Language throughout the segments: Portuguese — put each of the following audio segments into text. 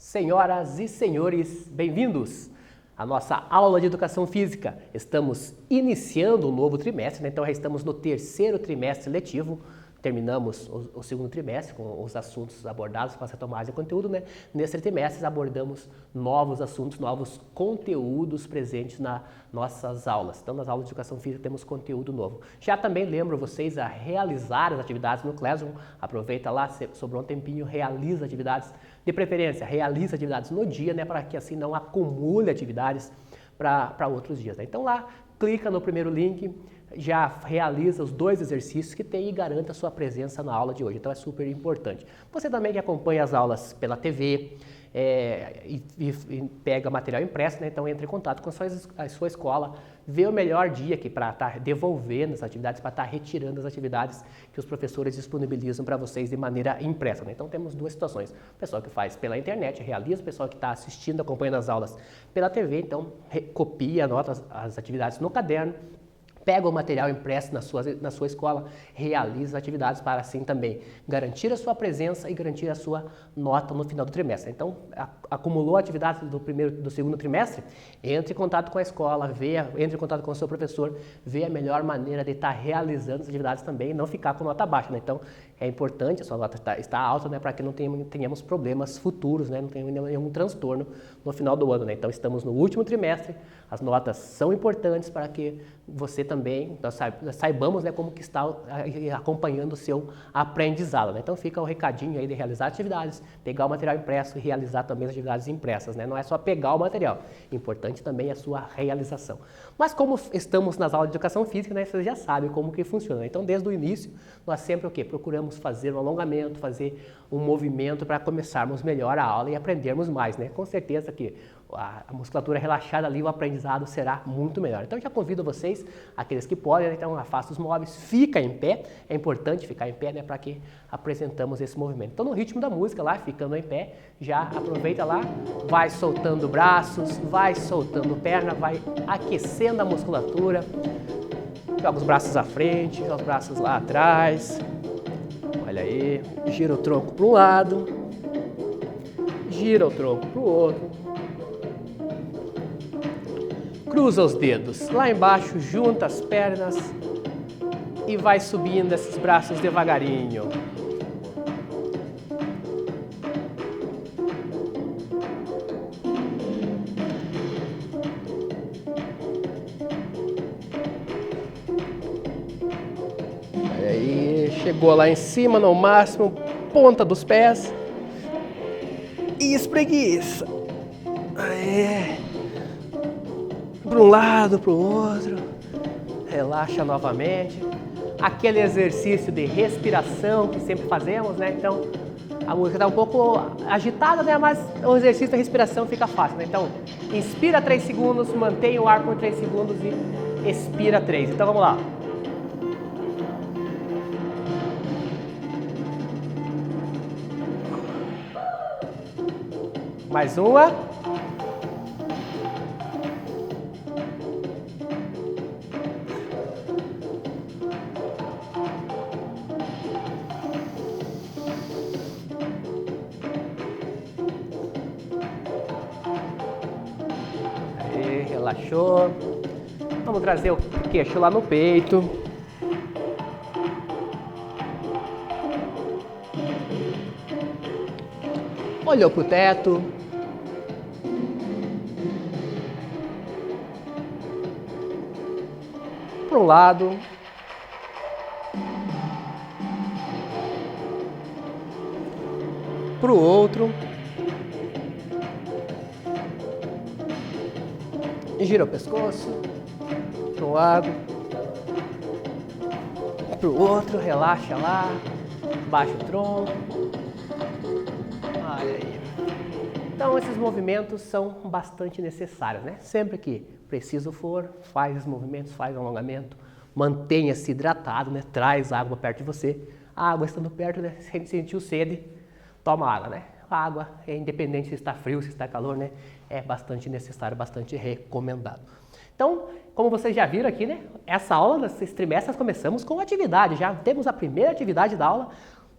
Senhoras e senhores, bem-vindos à nossa aula de Educação Física. Estamos iniciando um novo trimestre, né? Então já estamos no terceiro trimestre letivo. Terminamos o segundo trimestre com os assuntos abordados com essa tomada de conteúdo, né? Nesse trimestre abordamos novos assuntos, novos conteúdos presentes nas nossas aulas. Então, nas aulas de Educação Física temos conteúdo novo. Já também lembro vocês a realizar as atividades no Classroom. Aproveita lá, sobrou um tempinho, realiza atividades, de preferência, realiza atividades no dia, né? Para que assim não acumule atividades para outros dias, né? Então lá, clica no primeiro link, já realiza os 2 exercícios que tem e garanta a sua presença na aula de hoje. Então é super importante. Você também que acompanha as aulas pela TV e pega material impresso, né? Então entre em contato com a sua escola, vê o melhor dia aqui para estar devolvendo as atividades, para estar retirando as atividades que os professores disponibilizam para vocês de maneira impressa, né? Então temos 2 situações. O pessoal que faz pela internet realiza, o pessoal que está assistindo, acompanhando as aulas pela TV, então copia, anota as atividades no caderno, pega o material impresso na sua escola, realiza atividades para assim também garantir a sua presença e garantir a sua nota no final do trimestre. Então, acumulou atividades do segundo trimestre, entre em contato com a escola, entre em contato com o seu professor, vê a melhor maneira de estar realizando as atividades também e não ficar com nota baixa, né? Então, é importante a sua nota estar alta, né, para que não tenhamos problemas futuros, né, não tenhamos nenhum transtorno no final do ano, né? Então, estamos no último trimestre, as notas são importantes para que você também, nós saibamos, né, como que está acompanhando o seu aprendizado, né? Então fica o recadinho aí de realizar atividades, pegar o material impresso e realizar também as atividades impressas, né? Não é só pegar o material, importante também a sua realização. Mas como estamos nas aulas de Educação Física, né, vocês já sabem como que funciona. Então desde o início, nós sempre o quê? Procuramos fazer um alongamento, fazer um movimento para começarmos melhor a aula e aprendermos mais, né? Com certeza que a musculatura relaxada ali, o aprendizado será muito melhor. Então, eu já convido vocês, aqueles que podem, né? Então, afasta os móveis, fica em pé. É importante ficar em pé, né? Para que apresentamos esse movimento. Então, no ritmo da música lá, ficando em pé, já aproveita lá, vai soltando braços, vai soltando perna, vai aquecendo a musculatura. Joga os braços à frente, joga os braços lá atrás. Olha aí, gira o tronco para um lado, gira o tronco para o outro. Cruza os dedos lá embaixo, junta as pernas e vai subindo esses braços devagarinho. Aí, chegou lá em cima, no máximo, ponta dos pés e espreguiça. Aí. Para um lado, para o outro, relaxa novamente. Aquele exercício de respiração que sempre fazemos, né? Então, a música está um pouco agitada, né? Mas o exercício da respiração fica fácil, né? Então, inspira 3 segundos, mantém o ar por 3 segundos e expira 3. Então, vamos lá. Mais uma. Relaxou. Vamos trazer o queixo lá no peito. Olhou para o teto. Para um lado. Para o outro. Gira o pescoço, para um lado, para o outro, relaxa lá, baixa o tronco. Olha aí. Então esses movimentos são bastante necessários, né? Sempre que preciso for, faz esses movimentos, faz um alongamento, mantenha-se hidratado, né? Traz água perto de você. A água estando perto, né? Se sentiu sede, toma água, né? A água, independente se está frio, se está calor, né? É bastante necessário, bastante recomendado. Então, como vocês já viram aqui, né? Essa aula, nesses trimestres, nós começamos com atividade. Já temos a primeira atividade da aula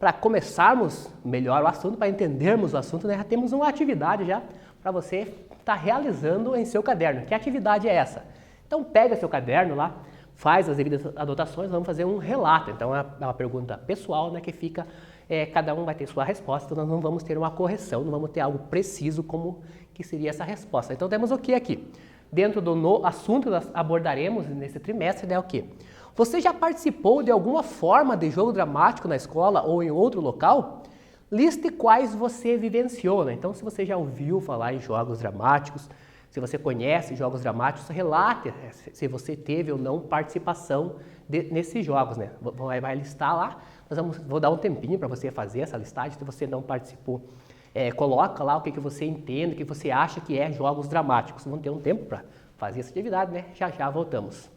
para começarmos melhor o assunto, para entendermos o assunto, né, já temos uma atividade já para você estar realizando em seu caderno. Que atividade é essa? Então pega seu caderno lá, faz as devidas anotações, vamos fazer um relato. Então é uma pergunta pessoal, né, que fica, cada um vai ter sua resposta, então nós não vamos ter uma correção, não vamos ter algo preciso como que seria essa resposta. Então temos o que aqui? Dentro do assunto que nós abordaremos nesse trimestre, né, o que? Você já participou de alguma forma de jogo dramático na escola ou em outro local? Liste quais você vivenciou, né? Então se você já ouviu falar em jogos dramáticos, se você conhece jogos dramáticos, relate se você teve ou não participação nesses jogos, né? Vai listar lá, vou dar um tempinho para você fazer essa listagem, se você não participou. Coloca lá o que você entende, o que você acha que é jogos dramáticos. Vamos ter um tempo para fazer essa atividade, né? Já já voltamos.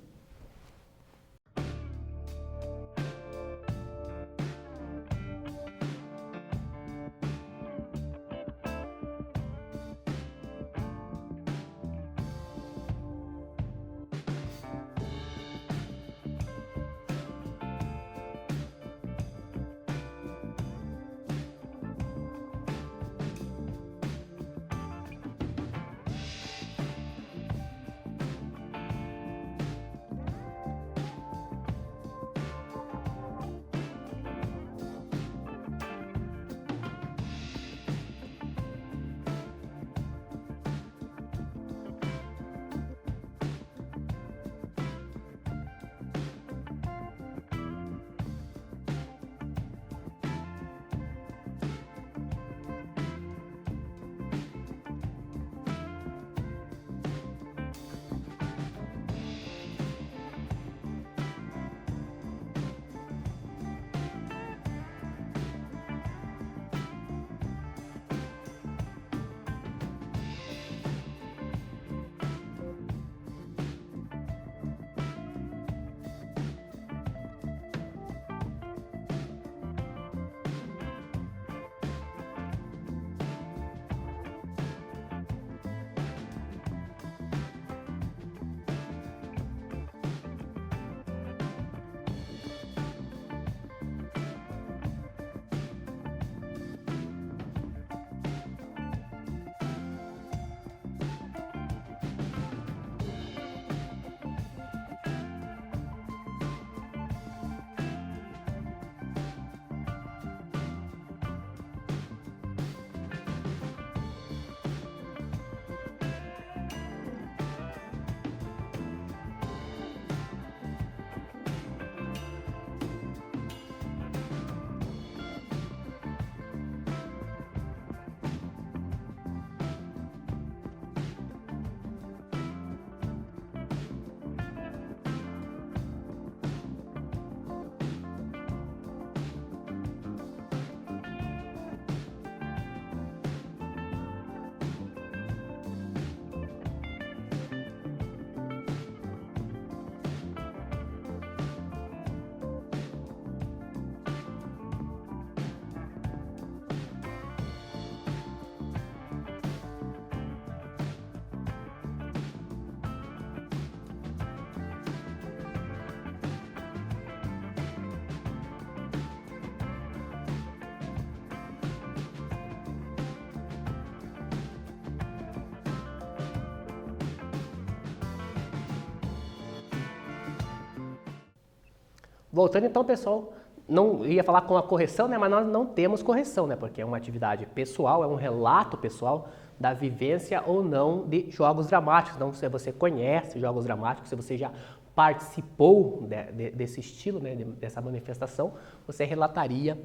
Voltando então, pessoal, não ia falar com a correção, né, mas nós não temos correção, né, porque é uma atividade pessoal, é um relato pessoal da vivência ou não de jogos dramáticos. Então, se você conhece jogos dramáticos, se você já participou desse estilo, né, dessa manifestação, você relataria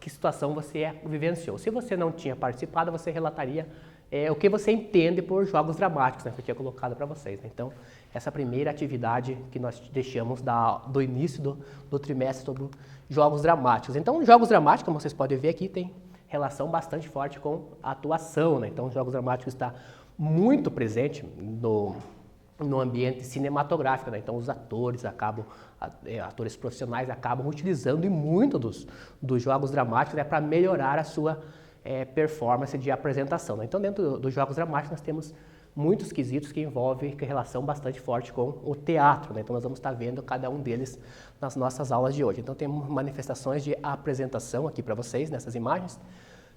que situação você vivenciou. Se você não tinha participado, você relataria o que você entende por jogos dramáticos, né, que eu tinha colocado para vocês. Né? Então, essa primeira atividade que nós deixamos do início do trimestre sobre jogos dramáticos. Então, jogos dramáticos, como vocês podem ver aqui, tem relação bastante forte com a atuação. Né? Então, os jogos dramáticos está muito presente no ambiente cinematográfico. Né? Então, os atores atores profissionais acabam utilizando muito dos jogos dramáticos, né, para melhorar a sua performance de apresentação. Né? Então, dentro dos jogos dramáticos, nós temos muitos quesitos que envolvem relação bastante forte com o teatro, né? Então nós vamos estar vendo cada um deles nas nossas aulas de hoje. Então temos manifestações de apresentação aqui para vocês nessas imagens.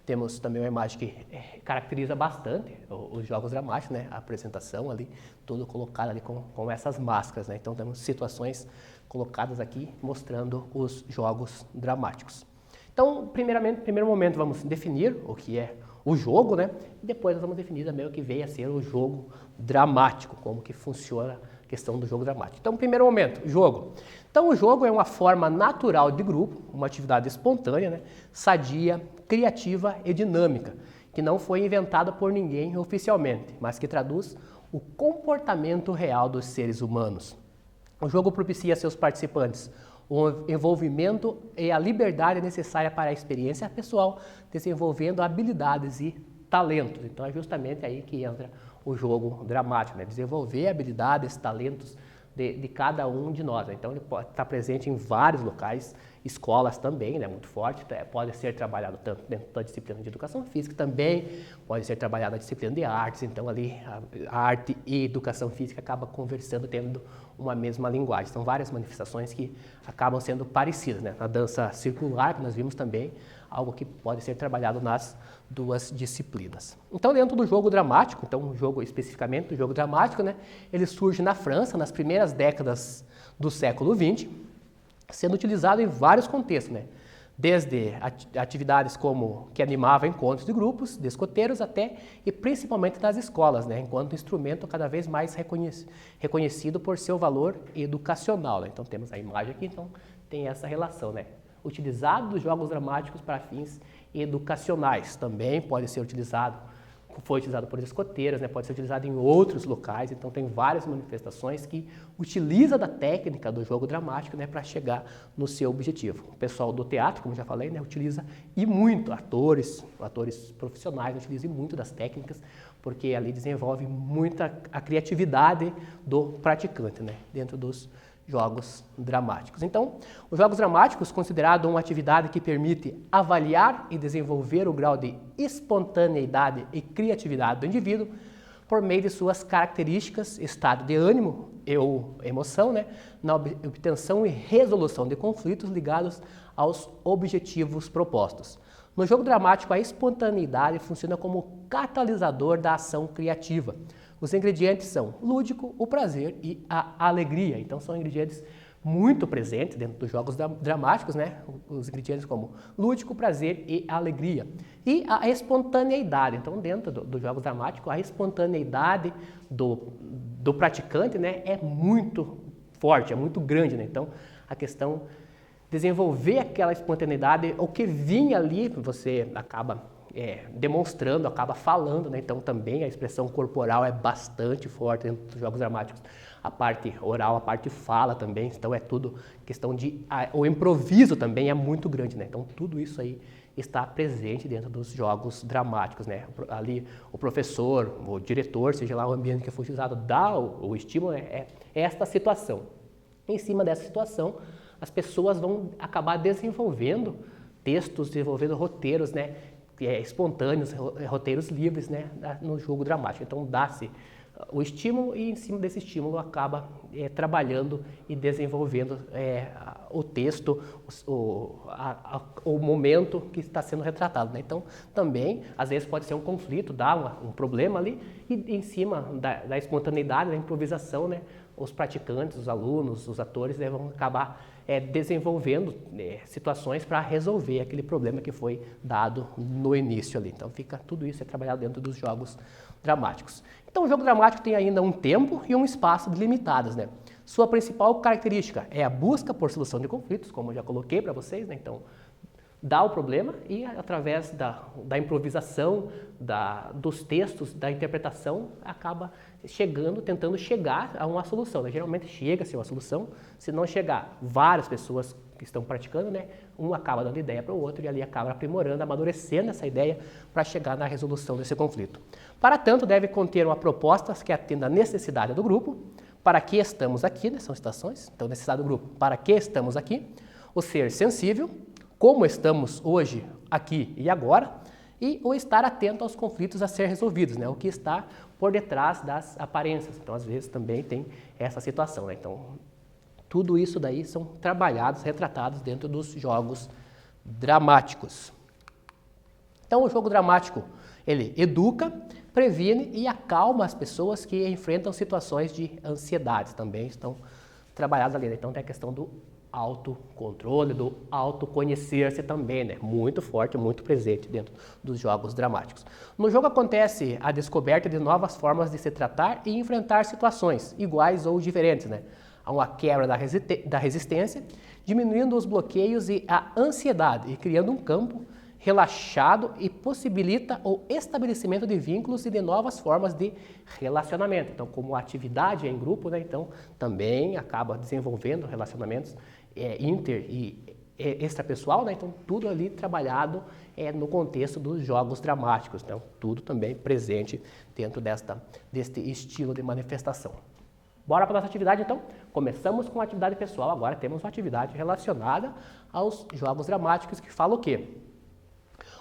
Temos também uma imagem que caracteriza bastante os jogos dramáticos, né? A apresentação ali, tudo colocado ali com essas máscaras, né? Então temos situações colocadas aqui mostrando os jogos dramáticos. Então, primeiro momento, vamos definir o que é o jogo, né? E depois nós vamos definir também o que veio a ser o jogo dramático, como que funciona a questão do jogo dramático. Então, primeiro momento, jogo. Então, o jogo é uma forma natural de grupo, uma atividade espontânea, né? Sadia, criativa e dinâmica, que não foi inventada por ninguém oficialmente, mas que traduz o comportamento real dos seres humanos. O jogo propicia a seus participantes o envolvimento e a liberdade necessária para a experiência pessoal, desenvolvendo habilidades e talentos. Então é justamente aí que entra o jogo dramático, né? Desenvolver habilidades, talentos de cada um de nós, né? Então ele pode estar presente em vários locais, escolas também, né? Muito forte, pode ser trabalhado tanto dentro da disciplina de educação física, também pode ser trabalhado na disciplina de artes, então ali a arte e educação física acabam conversando, tendo uma mesma linguagem. São várias manifestações que acabam sendo parecidas, né? Na dança circular, que nós vimos também, algo que pode ser trabalhado nas duas disciplinas. Então, dentro do jogo dramático, então o jogo especificamente do jogo dramático, né? Ele surge na França nas primeiras décadas do século XX, sendo utilizado em vários contextos, né? Desde atividades como que animava encontros de grupos, de escoteiros, até e principalmente das escolas, né? Enquanto instrumento cada vez mais reconhecido por seu valor educacional, né? Então temos a imagem aqui, então tem essa relação, né? Utilizado dos jogos dramáticos para fins educacionais, também pode ser utilizado, foi utilizado por escoteiros, né? Pode ser utilizado em outros locais, então tem várias manifestações que utiliza da técnica do jogo dramático, né, para chegar no seu objetivo. O pessoal do teatro, como já falei, né, utiliza e muito, atores profissionais utilizam muito das técnicas, porque ali desenvolve muita a criatividade do praticante, né, dentro dos jogos dramáticos. Então, os jogos dramáticos, considerado uma atividade que permite avaliar e desenvolver o grau de espontaneidade e criatividade do indivíduo por meio de suas características, estado de ânimo ou emoção, né, na obtenção e resolução de conflitos ligados aos objetivos propostos. No jogo dramático, a espontaneidade funciona como catalisador da ação criativa. Os ingredientes são lúdico, o prazer e a alegria. Então são ingredientes muito presentes dentro dos jogos dramáticos, né? Os ingredientes como lúdico, prazer e alegria. E a espontaneidade. Então dentro dos jogos dramáticos, a espontaneidade do praticante, né, é muito forte, é muito grande, né? Então a questão desenvolver aquela espontaneidade, o que vinha ali, você acaba demonstrando, acaba falando, né? Então também a expressão corporal é bastante forte dentro dos jogos dramáticos. A parte oral, a parte fala também, então é tudo questão de... O improviso também é muito grande, né? Então tudo isso aí está presente dentro dos jogos dramáticos, né? Ali o professor, o diretor, seja lá o ambiente que for utilizado, dá o estímulo, né? É esta situação. Em cima dessa situação, as pessoas vão acabar desenvolvendo textos, desenvolvendo roteiros, né? Espontâneos, roteiros livres, né, no jogo dramático. Então dá-se o estímulo e em cima desse estímulo acaba trabalhando e desenvolvendo o texto, o momento que está sendo retratado, né? Então também às vezes pode ser um conflito, dá um problema ali e em cima da espontaneidade, da improvisação, né, os praticantes, os alunos, os atores vão acabar desenvolvendo situações para resolver aquele problema que foi dado no início ali. Então tudo isso é trabalhado dentro dos jogos dramáticos. Então o jogo dramático tem ainda um tempo e um espaço delimitados, né? Sua principal característica é a busca por solução de conflitos, como eu já coloquei para vocês, né? Então dá o problema e através da improvisação, dos textos, da interpretação, acaba tentando chegar a uma solução, né? Geralmente chega-se a uma solução, se não chegar várias pessoas que estão praticando, né? Um acaba dando ideia para o outro e ali acaba aprimorando, amadurecendo essa ideia para chegar na resolução desse conflito. Para tanto, deve conter uma proposta que atenda à necessidade do grupo, para que estamos aqui, né? São citações, então necessidade do grupo, para que estamos aqui, o ser sensível, como estamos hoje, aqui e agora, e o estar atento aos conflitos a ser resolvidos, né? O que está por detrás das aparências. Então, às vezes, também tem essa situação, né? Então, tudo isso daí são trabalhados, retratados dentro dos jogos dramáticos. Então, o jogo dramático, ele educa, previne e acalma as pessoas que enfrentam situações de ansiedade. Também estão trabalhados ali, né? Então, tem a questão do autocontrole, do autoconhecer-se também, né? Muito forte, muito presente dentro dos jogos dramáticos. No jogo acontece a descoberta de novas formas de se tratar e enfrentar situações iguais ou diferentes, né? Há uma quebra da resistência, diminuindo os bloqueios e a ansiedade e criando um campo relaxado e possibilita o estabelecimento de vínculos e de novas formas de relacionamento. Então, como a atividade é em grupo, né, então também acaba desenvolvendo relacionamentos inter e extrapessoal, né, então tudo ali trabalhado no contexto dos jogos dramáticos, então tudo também presente dentro deste estilo de manifestação. Bora para a nossa atividade, então? Começamos com a atividade pessoal, agora temos uma atividade relacionada aos jogos dramáticos que fala o quê?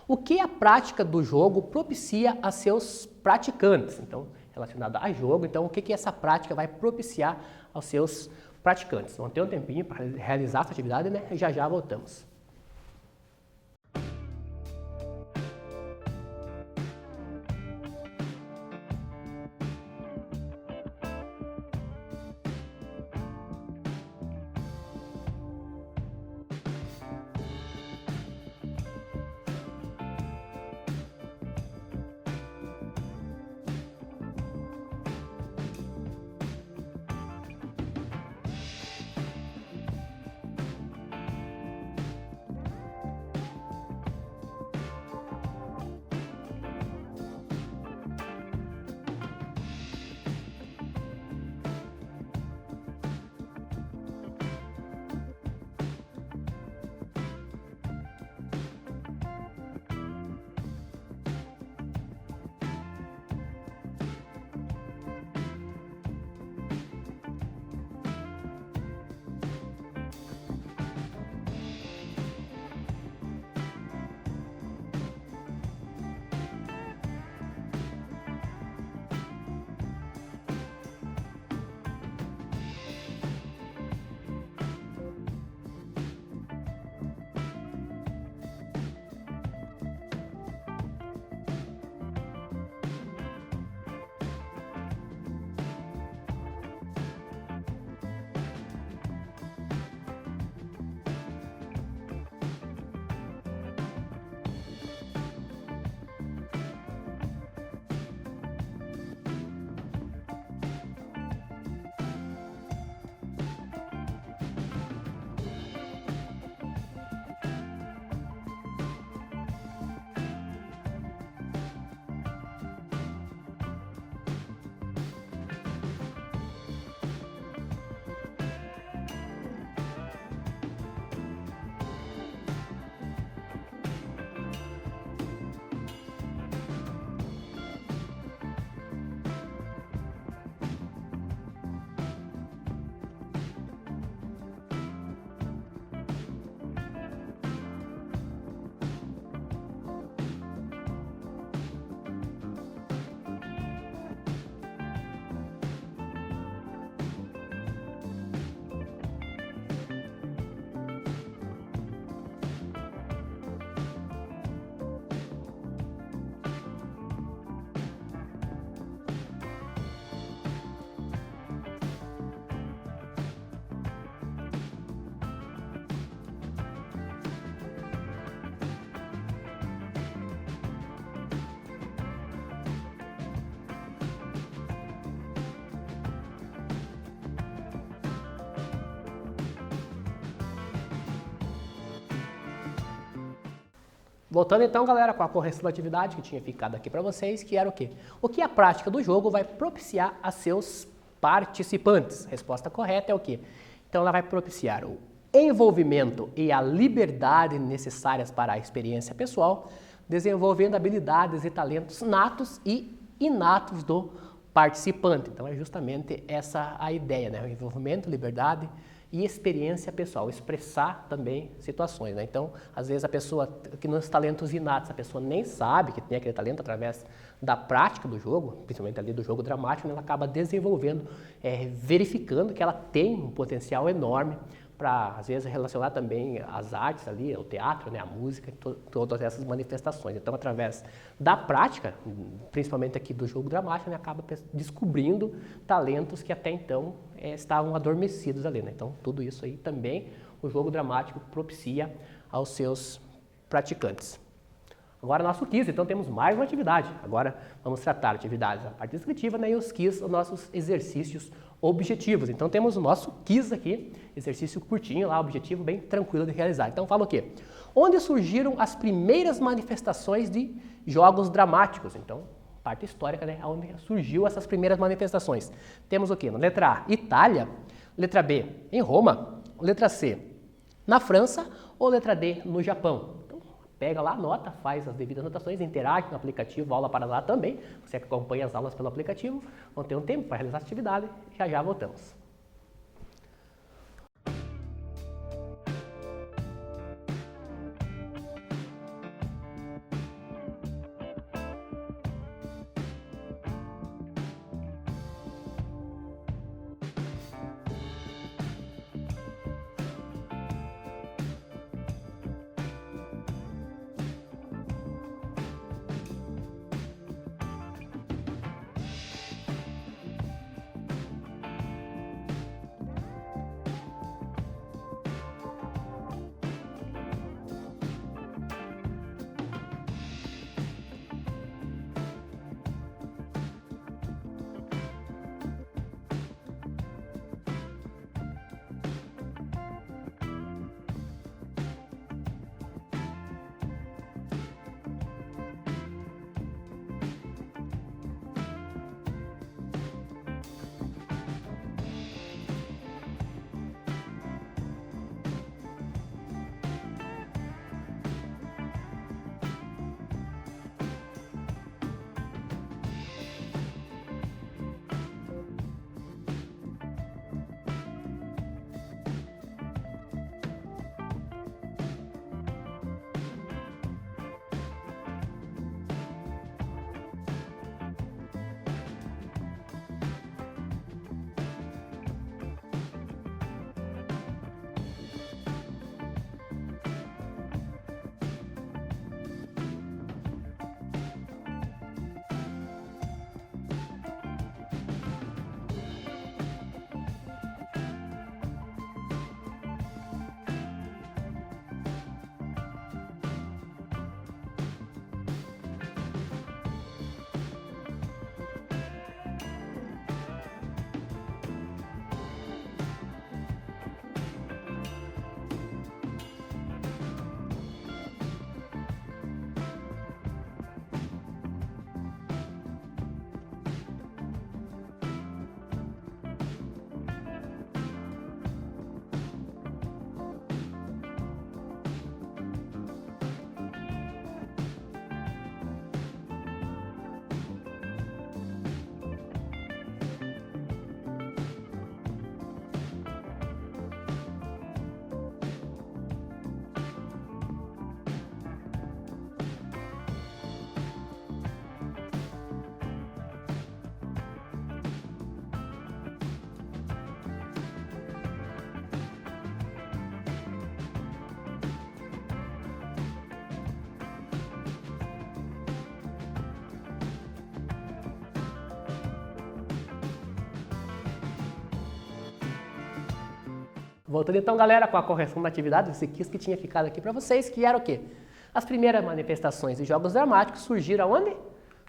O que a prática do jogo propicia a seus praticantes? Então, relacionado a jogo, então o que essa prática vai propiciar aos seus praticantes? Vamos ter um tempinho para realizar essa atividade, né? E já voltamos. Voltando então, galera, com a correção da atividade que tinha ficado aqui para vocês, que era o quê? O que a prática do jogo vai propiciar a seus participantes? A resposta correta é o quê? Então ela vai propiciar o envolvimento e a liberdade necessárias para a experiência pessoal, desenvolvendo habilidades e talentos natos e inatos do participante. Então é justamente essa a ideia, né? O envolvimento, liberdade e experiência pessoal, expressar também situações, né? Então, às vezes a pessoa que nos talentos inatos, a pessoa nem sabe que tem aquele talento através da prática do jogo, principalmente ali do jogo dramático, né? Ela acaba desenvolvendo, verificando que ela tem um potencial enorme para, às vezes, relacionar também as artes ali, o teatro, né, a música, todas essas manifestações. Então, através da prática, principalmente aqui do jogo dramático, né, acaba descobrindo talentos que até então estavam adormecidos ali, né? Então, tudo isso aí também o jogo dramático propicia aos seus praticantes. Agora, nosso quiz, então temos mais uma atividade. Agora vamos tratar atividades a parte descritiva, né, e os quiz, os nossos exercícios objetivos. Então temos o nosso quiz aqui, exercício curtinho lá, objetivo bem tranquilo de realizar. Então fala o quê? Onde surgiram as primeiras manifestações de jogos dramáticos? Então, parte histórica, né, onde surgiu essas primeiras manifestações. Temos o quê? Na letra A, Itália. Letra B, em Roma. Letra C, na França. Ou letra D, no Japão. Pega lá, anota, faz as devidas anotações, interage no aplicativo Aula para Lá também. Você que acompanha as aulas pelo aplicativo, vão ter um tempo para realizar a atividade. Já já voltamos. Voltando então, galera, com a correção da atividade, esse quiz que tinha ficado aqui para vocês, que era o quê? As primeiras manifestações de jogos dramáticos surgiram onde?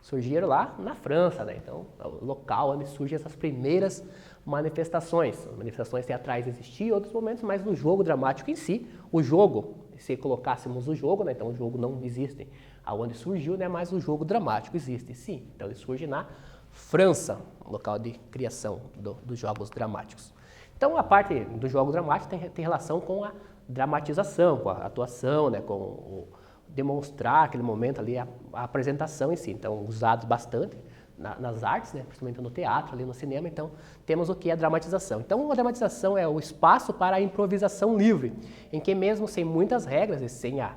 Surgiram lá na França, né? Então, é o local onde surgem essas primeiras manifestações. As manifestações teatrais existiam em outros momentos, mas no jogo dramático em si, o jogo, se colocássemos o jogo, né? Então o jogo não existe aonde surgiu, né? Mas o jogo dramático existe, sim. Então ele surge na França, local de criação dos jogos dramáticos. Então a parte do jogo dramático tem relação com a dramatização, com a atuação, né? Com o demonstrar aquele momento ali, a apresentação em si. Então usados bastante nas artes, né? Principalmente no teatro, ali no cinema, então temos o que é a dramatização. Então a dramatização é o espaço para a improvisação livre, em que mesmo sem muitas regras e sem a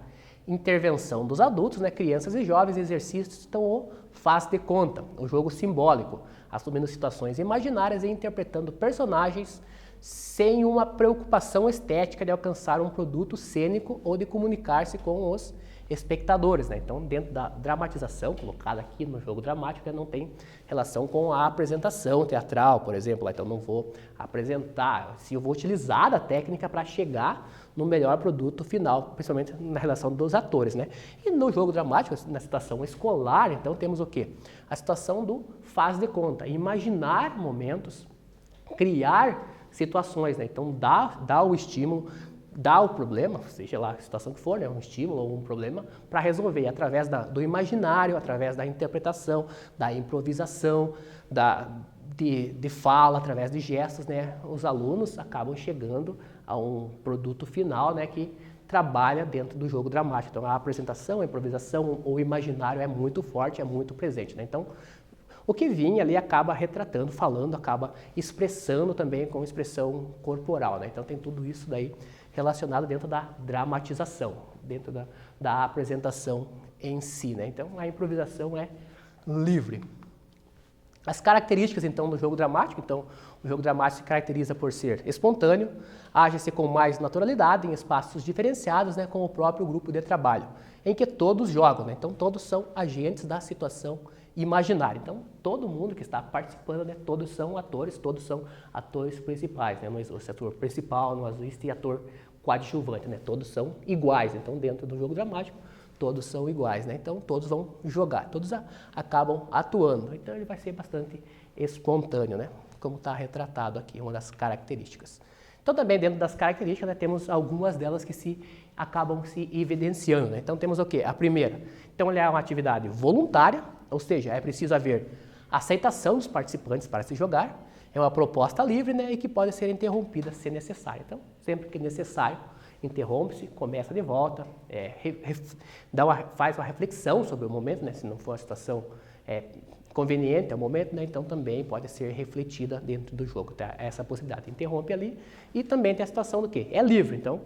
intervenção dos adultos, né, crianças e jovens exercitam o faz de conta, o jogo simbólico, assumindo situações imaginárias e interpretando personagens sem uma preocupação estética de alcançar um produto cênico ou de comunicar-se com os espectadores, né? Então, dentro da dramatização, colocada aqui no jogo dramático, não tem relação com a apresentação teatral, por exemplo. Então, não vou apresentar, se eu vou utilizar a técnica para chegar no melhor produto final, principalmente na relação dos atores, né? E no jogo dramático, na situação escolar, então, temos o quê? A situação do faz de conta, imaginar momentos, criar situações, né? Então, dá o estímulo, dá o problema, seja lá a situação que for, né, um estímulo ou um problema, para resolver através do imaginário, através da interpretação, da improvisação, de fala, através de gestos, né, os alunos acabam chegando a um produto final, né, que trabalha dentro do jogo dramático. Então, a apresentação, a improvisação, o imaginário é muito forte, é muito presente, né? Então, o que vinha ali acaba retratando, falando, acaba expressando também com expressão corporal, né? Então, tem tudo isso daí relacionado dentro da dramatização, dentro da apresentação em si, né? Então, a improvisação é livre. As características, então, do jogo dramático. Então, o jogo dramático se caracteriza por ser espontâneo, age-se com mais naturalidade em espaços diferenciados, né, com o próprio grupo de trabalho, em que todos jogam, né? Então, todos são agentes da situação imaginária. Então, todo mundo que está participando, né, todos são atores principais, né? Não existe ator principal, não existe ator coadjuvante, né? Todos são iguais. Então, dentro do jogo dramático, todos são iguais, né? Então, todos vão jogar, todos acabam atuando. Então, ele vai ser bastante espontâneo, né? Como está retratado aqui, uma das características. Então, também dentro das características, né, temos algumas delas que acabam se evidenciando, né? Então, temos o quê? A primeira, então, ela é uma atividade voluntária, ou seja, é preciso haver aceitação dos participantes para se jogar, é uma proposta livre, né, e que pode ser interrompida se necessário. Então, sempre que necessário, interrompe-se, começa de volta, faz uma reflexão sobre o momento, né, se não for a situação conveniente ao momento, né, então também pode ser refletida dentro do jogo, tá? Essa possibilidade, interrompe ali e também tem a situação do quê? É livre, então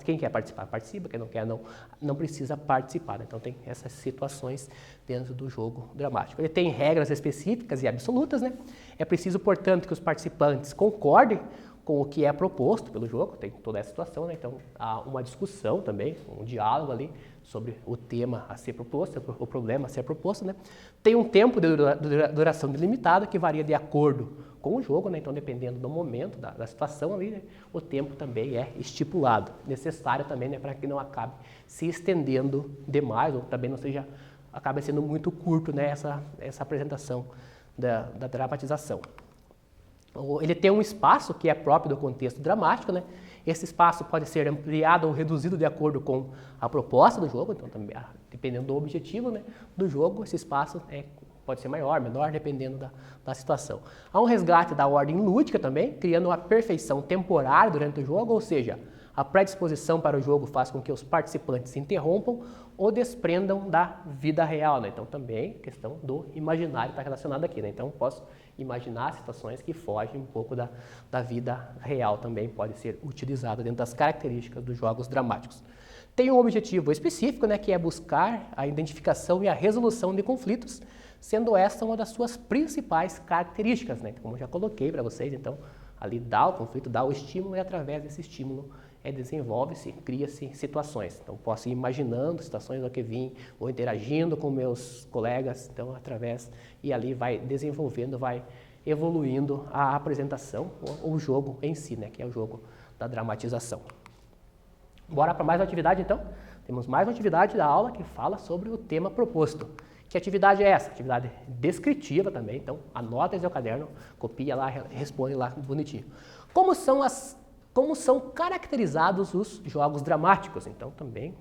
quem quer participar, participa, quem não quer, não precisa participar, né? Então tem essas situações dentro do jogo dramático. Ele tem regras específicas e absolutas, né? É preciso, portanto, que os participantes concordem com o que é proposto pelo jogo, tem toda essa situação, né? Então há uma discussão também, um diálogo ali sobre o tema a ser proposto, o problema a ser proposto, né? Tem um tempo de duração delimitada que varia de acordo com o jogo, né? Então dependendo do momento, da situação ali, né, o tempo também é estipulado, necessário também, né, para que não acabe se estendendo demais ou também não seja, acabe sendo muito curto, né, essa apresentação da dramatização. Ele tem um espaço que é próprio do contexto dramático, né? Esse espaço pode ser ampliado ou reduzido de acordo com a proposta do jogo, então também, dependendo do objetivo, né, do jogo, esse espaço pode ser maior, menor, dependendo da situação. Há um resgate da ordem lúdica também, criando uma perfeição temporária durante o jogo, ou seja, a predisposição para o jogo faz com que os participantes se interrompam ou desprendam da vida real, né? Então também questão do imaginário está relacionado aqui, né? Então posso imaginar situações que fogem um pouco da vida real, também pode ser utilizado dentro das características dos jogos dramáticos. Tem um objetivo específico, né, que é buscar a identificação e a resolução de conflitos, sendo essa uma das suas principais características, né? Como eu já coloquei para vocês, então ali dá o conflito, dá o estímulo e através desse estímulo desenvolve-se, cria-se situações. Então, posso ir imaginando situações ao que vim, ou interagindo com meus colegas, então, e ali vai desenvolvendo, vai evoluindo a apresentação, ou o jogo em si, né, que é o jogo da dramatização. Bora para mais uma atividade, então? Temos mais uma atividade da aula que fala sobre o tema proposto. Que atividade é essa? Atividade descritiva também, então, anota em seu caderno, copia lá, responde lá bonitinho. Como são caracterizados os jogos dramáticos? Então, também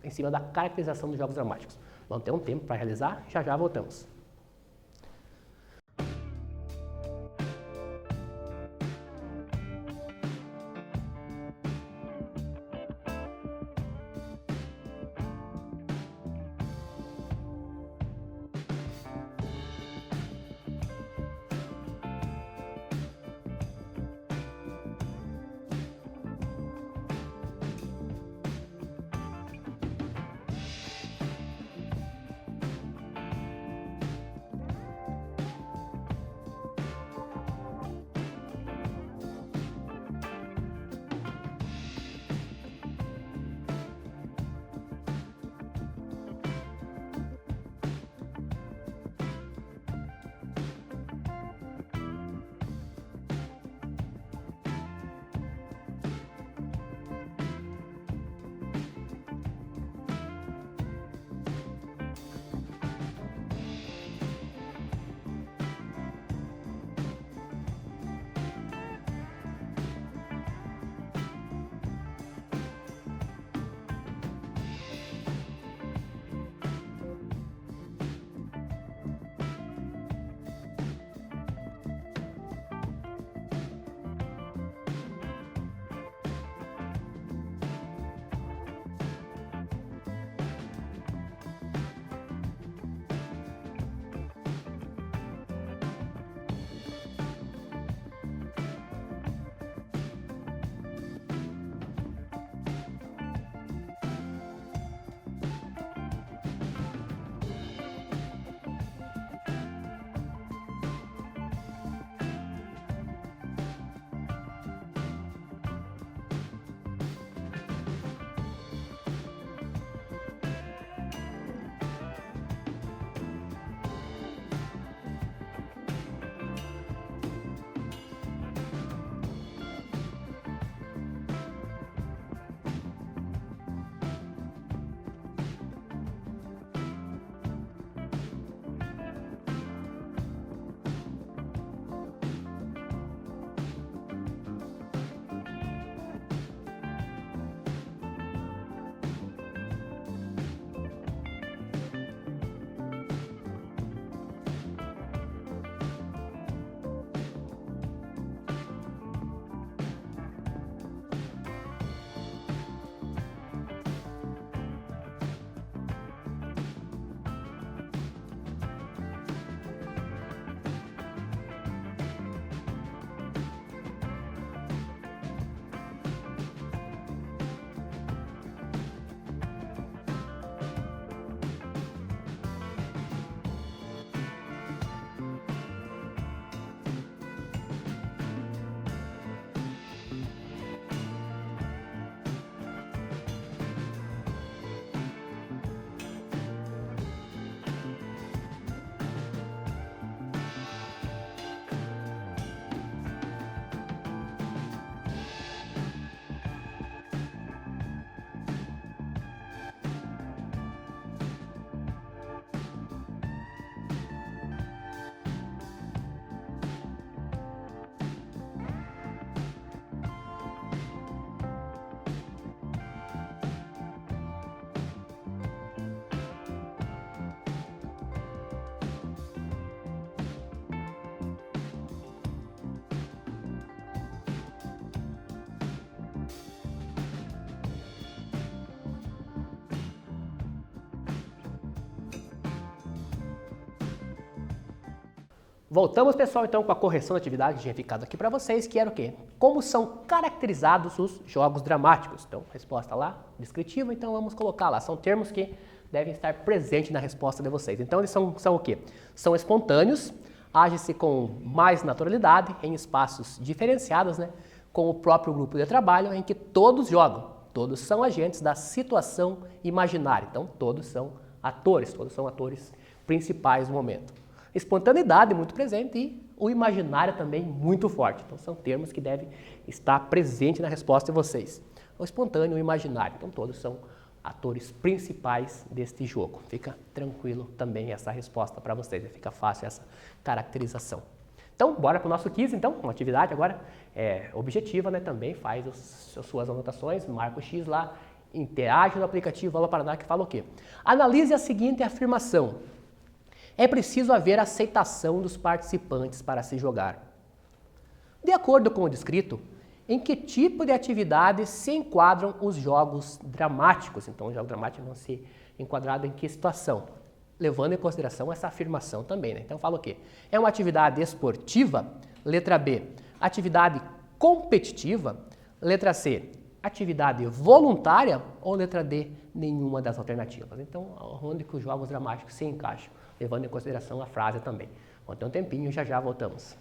em cima da caracterização dos jogos dramáticos. Vamos ter um tempo para realizar, já voltamos. Voltamos, pessoal, então, com a correção da atividade que tinha ficado aqui para vocês, que era o quê? Como são caracterizados os jogos dramáticos? Então, resposta lá, descritiva, então vamos colocar lá. São termos que devem estar presentes na resposta de vocês. Então, eles são o quê? São espontâneos, agem-se com mais naturalidade, em espaços diferenciados, né? Com o próprio grupo de trabalho, em que todos jogam. Todos são agentes da situação imaginária. Então, todos são atores principais do momento. Espontaneidade muito presente e o imaginário também muito forte. Então, são termos que devem estar presentes na resposta de vocês. O espontâneo e o imaginário. Então, todos são atores principais deste jogo. Fica tranquilo também essa resposta para vocês. Fica fácil essa caracterização. Então, bora para o nosso quiz, então. Uma atividade agora objetiva, né? Também faz as suas anotações, marca o X lá, interage no aplicativo Aula Paraná, que fala o quê? Analise a seguinte afirmação. É preciso haver aceitação dos participantes para se jogar. De acordo com o descrito, em que tipo de atividade se enquadram os jogos dramáticos? Então, os jogos dramáticos vão ser enquadrados em que situação? Levando em consideração essa afirmação também, né? Então, fala o quê? É uma atividade esportiva? Letra B, atividade competitiva? Letra C, atividade voluntária? Ou letra D, nenhuma das alternativas? Então, onde que os jogos dramáticos se encaixam? Levando em consideração a frase também. Vamos ter um tempinho, já já voltamos.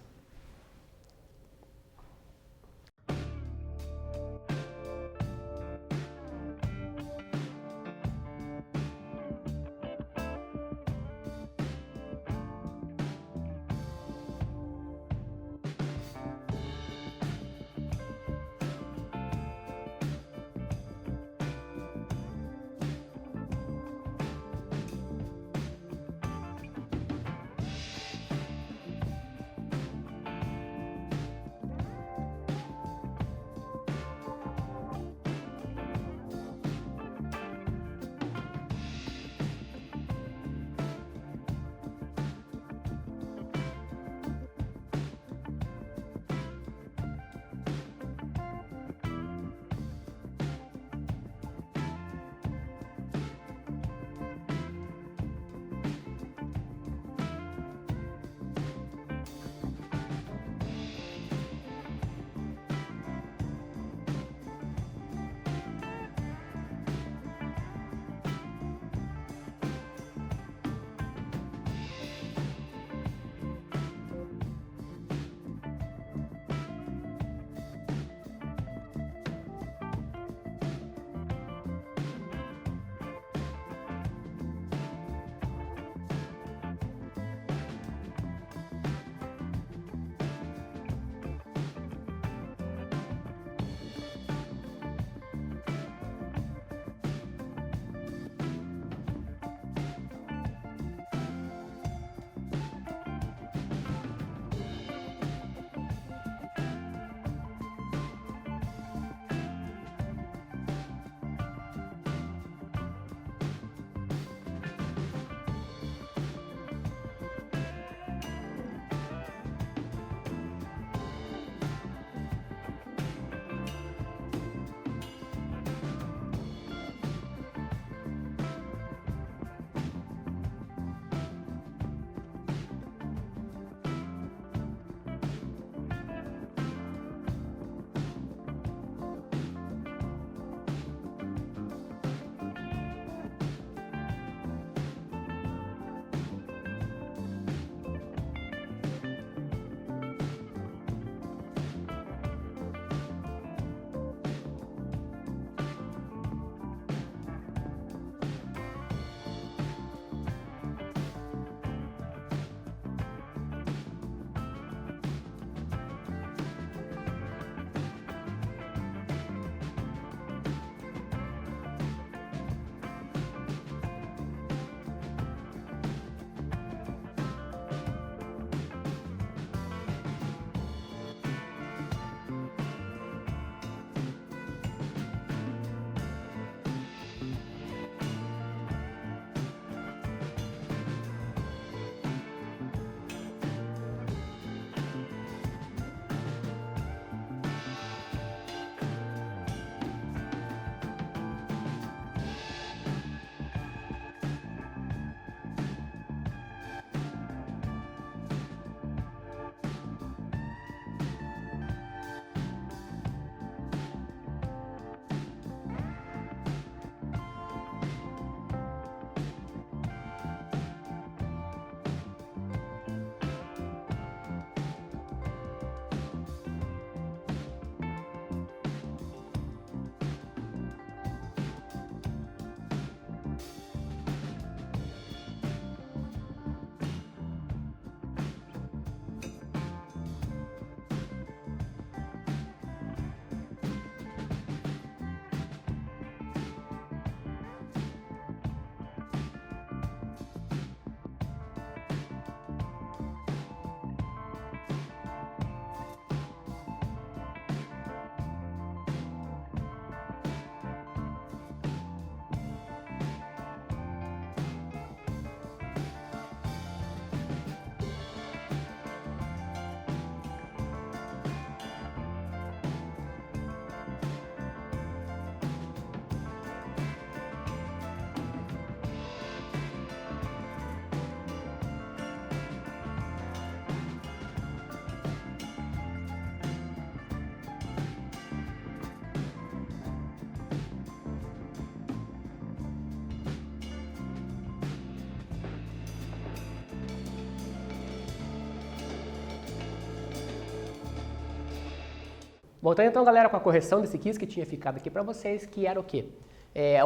Voltando então, galera, com a correção desse quiz que tinha ficado aqui para vocês, que era o quê?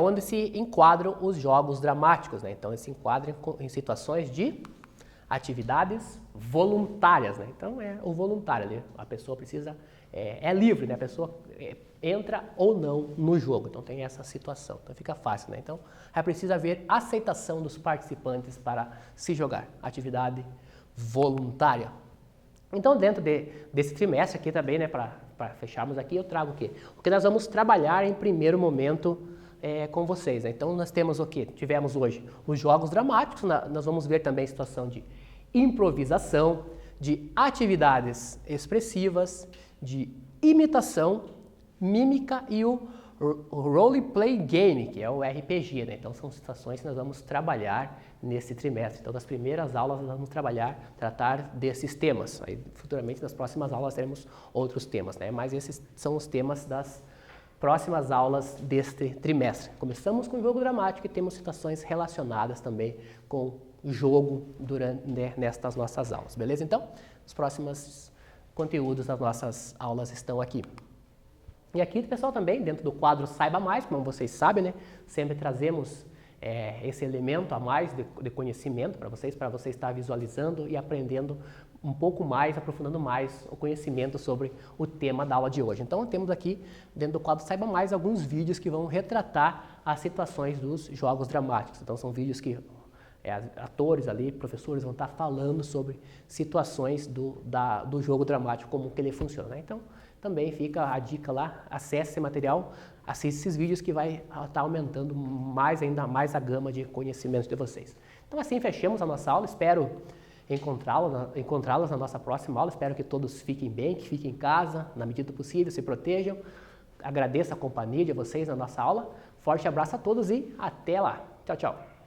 Onde se enquadram os jogos dramáticos, né? Então, eles se enquadram em situações de atividades voluntárias, né? Então, é o voluntário ali, a pessoa precisa, é livre, né? A pessoa entra ou não no jogo, então tem essa situação, então fica fácil, né? Então, é preciso haver aceitação dos participantes para se jogar, atividade voluntária. Então, dentro desse trimestre aqui também, né, para fecharmos aqui, eu trago o quê? Porque nós vamos trabalhar em primeiro momento com vocês, né? Então, nós temos o quê? Tivemos hoje os jogos dramáticos, nós vamos ver também a situação de improvisação, de atividades expressivas, de imitação, mímica e o Role-Play Game, que é o RPG, né? Então, são situações que nós vamos trabalhar nesse trimestre. Então, nas primeiras aulas, nós vamos tratar desses temas. Aí, futuramente, nas próximas aulas, teremos outros temas, né? Mas esses são os temas das próximas aulas deste trimestre. Começamos com o jogo dramático e temos situações relacionadas também com o jogo nestas nossas aulas, beleza? Então, os próximos conteúdos das nossas aulas estão aqui. E aqui, pessoal, também, dentro do quadro Saiba Mais, como vocês sabem, né? Sempre trazemos esse elemento a mais de conhecimento para vocês estar visualizando e aprendendo um pouco mais, aprofundando mais o conhecimento sobre o tema da aula de hoje. Então, temos aqui, dentro do quadro Saiba Mais, alguns vídeos que vão retratar as situações dos jogos dramáticos. Então, são vídeos que atores ali, professores vão estar falando sobre situações do jogo dramático, como que ele funciona, né? Então, também fica a dica lá, acesse esse material, assista esses vídeos que vai estar aumentando ainda mais a gama de conhecimentos de vocês. Então assim fechamos a nossa aula, espero encontrá-los na nossa próxima aula, espero que todos fiquem bem, que fiquem em casa, na medida do possível, se protejam. Agradeço a companhia de vocês na nossa aula, forte abraço a todos e até lá. Tchau, tchau.